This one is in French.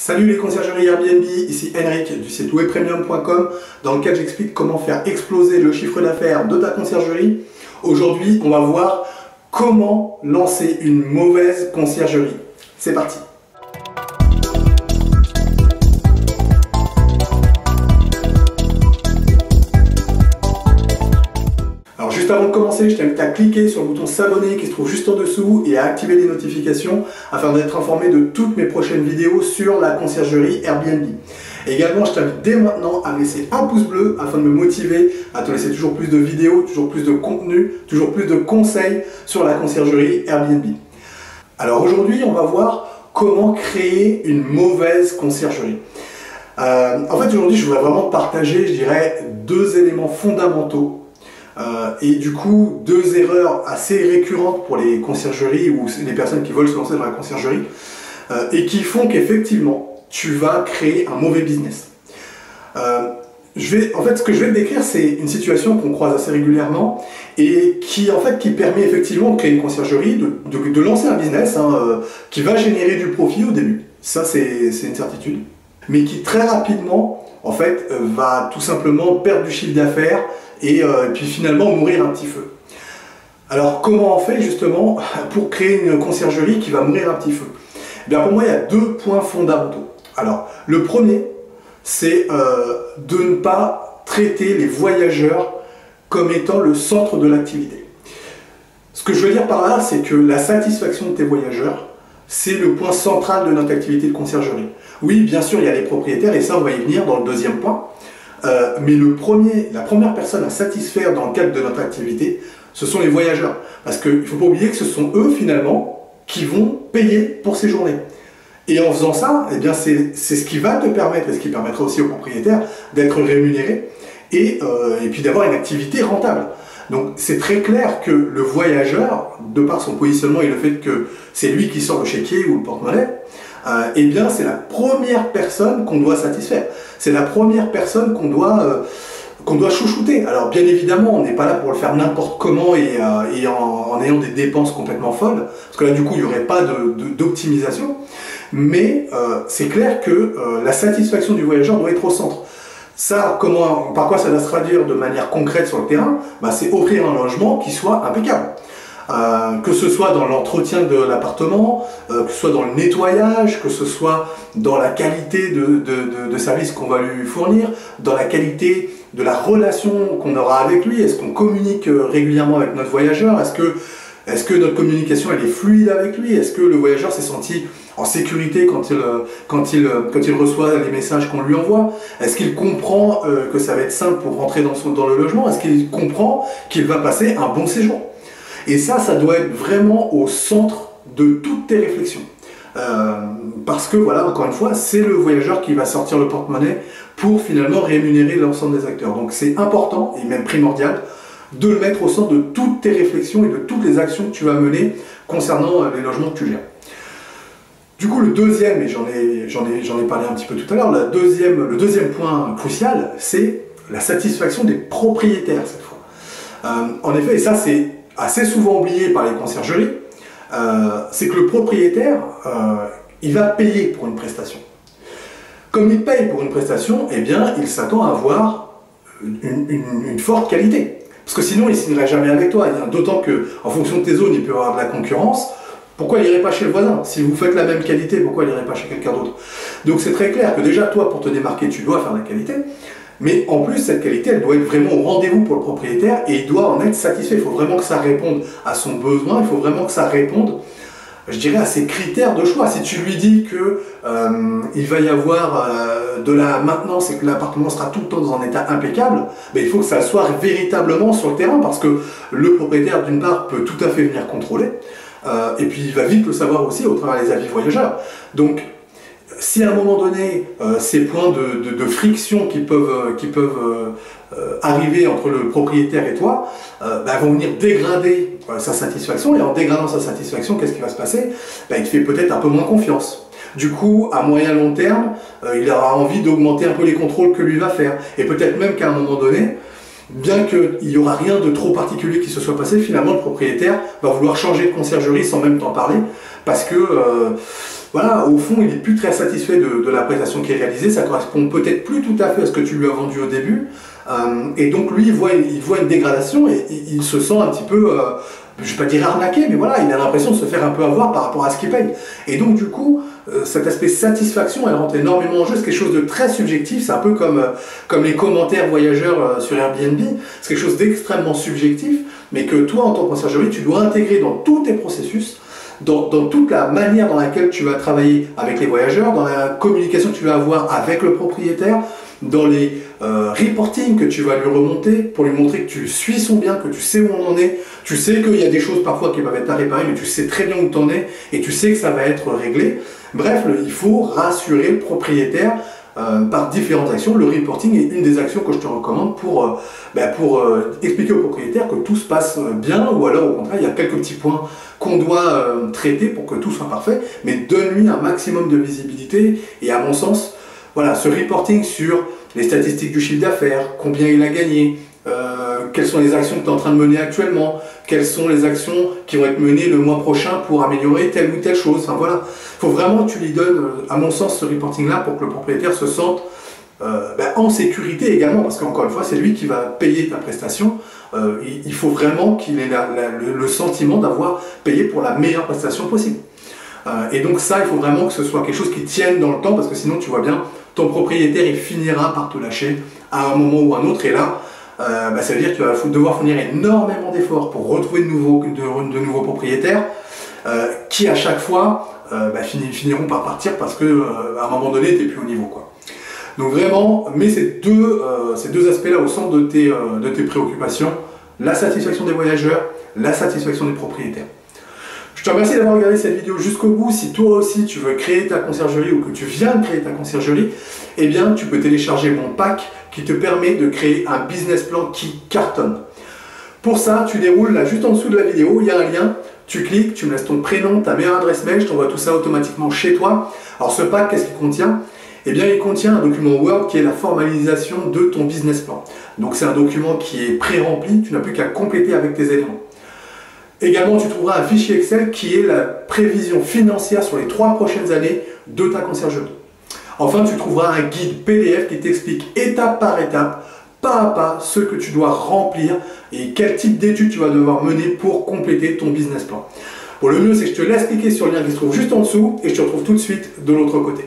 Salut les conciergeries Airbnb, ici Henrik du site webpremium.com dans lequel j'explique comment faire exploser le chiffre d'affaires de ta conciergerie. Aujourd'hui, on va voir comment lancer une mauvaise conciergerie. C'est parti! Alors juste avant de commencer, je t'invite à cliquer sur le bouton s'abonner qui se trouve juste en dessous et à activer les notifications afin d'être informé de toutes mes prochaines vidéos sur la conciergerie Airbnb. Également, je t'invite dès maintenant à me laisser un pouce bleu afin de me motiver à te laisser toujours plus de vidéos, toujours plus de contenu, toujours plus de conseils sur la conciergerie Airbnb. Alors aujourd'hui, on va voir comment créer une mauvaise conciergerie. En fait, aujourd'hui, je voudrais vraiment partager, je dirais, deux éléments fondamentaux. Et du coup, deux erreurs assez récurrentes pour les conciergeries ou les personnes qui veulent se lancer dans la conciergerie et qui font qu'effectivement, tu vas créer un mauvais business. En fait, ce que je vais te décrire, c'est une situation qu'on croise assez régulièrement et qui permet effectivement de créer une conciergerie, de lancer un business qui va générer du profit au début. Ça, c'est une certitude. Mais qui très rapidement, en fait, va tout simplement perdre du chiffre d'affaires et puis finalement mourir un petit feu. Alors comment on fait justement pour créer une conciergerie qui va mourir un petit feu? Eh bien, pour moi, il y a deux points fondamentaux. Alors le premier, c'est de ne pas traiter les voyageurs comme étant le centre de l'activité. Ce que je veux dire par là, c'est que la satisfaction de tes voyageurs, c'est le point central de notre activité de conciergerie. Oui, bien sûr, il y a les propriétaires et ça, on va y venir dans le deuxième point. Mais la première personne à satisfaire dans le cadre de notre activité, ce sont les voyageurs. Parce qu'il ne faut pas oublier que ce sont eux, finalement, qui vont payer pour ces journées. Et en faisant ça, eh bien, c'est ce qui va te permettre, et ce qui permettra aussi aux propriétaires d'être rémunérés et puis d'avoir une activité rentable. Donc c'est très clair que le voyageur, de par son positionnement et le fait que c'est lui qui sort le chéquier ou le porte-monnaie, eh bien c'est la première personne qu'on doit satisfaire. C'est la première personne qu'on doit chouchouter. Alors bien évidemment, on n'est pas là pour le faire n'importe comment et en ayant des dépenses complètement folles, parce que là du coup il n'y aurait pas d'optimisation, mais c'est clair que la satisfaction du voyageur doit être au centre. Ça, par quoi ça va se traduire de manière concrète sur le terrain? C'est offrir un logement qui soit impeccable. Que ce soit dans l'entretien de l'appartement, que ce soit dans le nettoyage, que ce soit dans la qualité de service qu'on va lui fournir, dans la qualité de la relation qu'on aura avec lui. Est-ce qu'on communique régulièrement avec notre voyageur? Est-ce que notre communication elle est fluide avec lui? Est-ce que le voyageur s'est senti en sécurité quand il reçoit les messages qu'on lui envoie? Est-ce qu'il comprend que ça va être simple pour rentrer dans le logement? Est-ce qu'il comprend qu'il va passer un bon séjour? Et ça doit être vraiment au centre de toutes tes réflexions. Parce que, voilà, encore une fois, c'est le voyageur qui va sortir le porte-monnaie pour finalement rémunérer l'ensemble des acteurs. Donc c'est important, et même primordial, de le mettre au centre de toutes tes réflexions et de toutes les actions que tu vas mener concernant les logements que tu gères. Du coup, le deuxième, et j'en ai parlé un petit peu tout à l'heure, le deuxième point crucial, c'est la satisfaction des propriétaires cette fois. En effet, et ça c'est assez souvent oublié par les conciergeries, c'est que le propriétaire, il va payer pour une prestation. Comme il paye pour une prestation, eh bien, il s'attend à avoir une forte qualité. Parce que sinon, il ne signerait jamais avec toi. D'autant qu'en fonction de tes zones, il peut y avoir de la concurrence. Pourquoi il n'irait pas chez le voisin? Si vous faites la même qualité, pourquoi il n'irait pas chez quelqu'un d'autre? Donc c'est très clair que déjà, toi, pour te démarquer, tu dois faire de la qualité. Mais en plus, cette qualité, elle doit être vraiment au rendez-vous pour le propriétaire et il doit en être satisfait. Il faut vraiment que ça réponde à son besoin, il faut vraiment que ça réponde, je dirais, à ses critères de choix. Si tu lui dis qu'il va y avoir de la maintenance et que l'appartement sera tout le temps dans un état impeccable, il faut que ça soit véritablement sur le terrain parce que le propriétaire, d'une part, peut tout à fait venir contrôler et puis il va vite le savoir aussi au travers des avis voyageurs. Donc, si à un moment donné, ces points de friction qui peuvent arriver entre le propriétaire et toi vont venir dégrader sa satisfaction, et en dégradant sa satisfaction, qu'est-ce qui va se passer? Il te fait peut-être un peu moins confiance. Du coup, à moyen long terme, il aura envie d'augmenter un peu les contrôles que lui va faire. Et peut-être même qu'à un moment donné, bien qu'il n'y aura rien de trop particulier qui se soit passé, finalement le propriétaire va vouloir changer de conciergerie sans même t'en parler, parce que voilà, au fond, il n'est plus très satisfait de la prestation qui est réalisée, ça correspond peut-être plus tout à fait à ce que tu lui as vendu au début, et donc lui, il voit une dégradation et il se sent un petit peu, je ne vais pas dire arnaqué, mais voilà, il a l'impression de se faire un peu avoir par rapport à ce qu'il paye. Et donc du coup, cet aspect satisfaction, elle rentre énormément en jeu, c'est quelque chose de très subjectif, c'est un peu comme les commentaires voyageurs sur Airbnb, c'est quelque chose d'extrêmement subjectif, mais que toi, en tant que conciergerie, tu dois intégrer dans tous tes processus, dans toute la manière dans laquelle tu vas travailler avec les voyageurs, dans la communication que tu vas avoir avec le propriétaire, dans les reporting que tu vas lui remonter pour lui montrer que tu suis son bien, que tu sais où on en est, tu sais qu'il y a des choses parfois qui peuvent être à réparer, mais tu sais très bien où tu en es et tu sais que ça va être réglé. Bref, il faut rassurer le propriétaire par différentes actions. Le reporting est une des actions que je te recommande pour expliquer au propriétaire que tout se passe bien, ou alors au contraire il y a quelques petits points qu'on doit traiter pour que tout soit parfait, mais donne-lui un maximum de visibilité. Et à mon sens, voilà, ce reporting sur les statistiques du chiffre d'affaires, combien il a gagné, quelles sont les actions que tu es en train de mener actuellement, quelles sont les actions qui vont être menées le mois prochain pour améliorer telle ou telle chose. Enfin voilà, il faut vraiment que tu lui donnes, à mon sens, ce reporting-là pour que le propriétaire se sente en sécurité également, parce qu'encore une fois, c'est lui qui va payer ta prestation. Il faut vraiment qu'il ait le sentiment d'avoir payé pour la meilleure prestation possible. Et donc ça, il faut vraiment que ce soit quelque chose qui tienne dans le temps, parce que sinon, tu vois bien, ton propriétaire, il finira par te lâcher à un moment ou à un autre, et là, ça veut dire que tu vas devoir fournir énormément d'efforts pour retrouver de nouveaux propriétaires qui à chaque fois finiront par partir parce que à un moment donné tu n'es plus au niveau, quoi. Donc vraiment, mets ces deux aspects-là au centre de tes préoccupations, la satisfaction des voyageurs, la satisfaction des propriétaires. Je te remercie d'avoir regardé cette vidéo jusqu'au bout. Si toi aussi tu veux créer ta conciergerie ou que tu viens de créer ta conciergerie, eh bien tu peux télécharger mon pack qui te permet de créer un business plan qui cartonne. Pour ça, tu déroules là juste en dessous de la vidéo, il y a un lien, tu cliques, tu me laisses ton prénom, ta meilleure adresse mail, je t'envoie tout ça automatiquement chez toi. Alors ce pack, qu'est-ce qu'il contient? Eh bien il contient un document Word qui est la formalisation de ton business plan. Donc c'est un document qui est pré-rempli, tu n'as plus qu'à compléter avec tes éléments. Également, tu trouveras un fichier Excel qui est la prévision financière sur les 3 prochaines années de ta conciergerie. Enfin, tu trouveras un guide PDF qui t'explique étape par étape, pas à pas, ce que tu dois remplir et quel type d'études tu vas devoir mener pour compléter ton business plan. Bon, le mieux, c'est que je te laisse cliquer sur le lien qui se trouve juste en dessous et je te retrouve tout de suite de l'autre côté.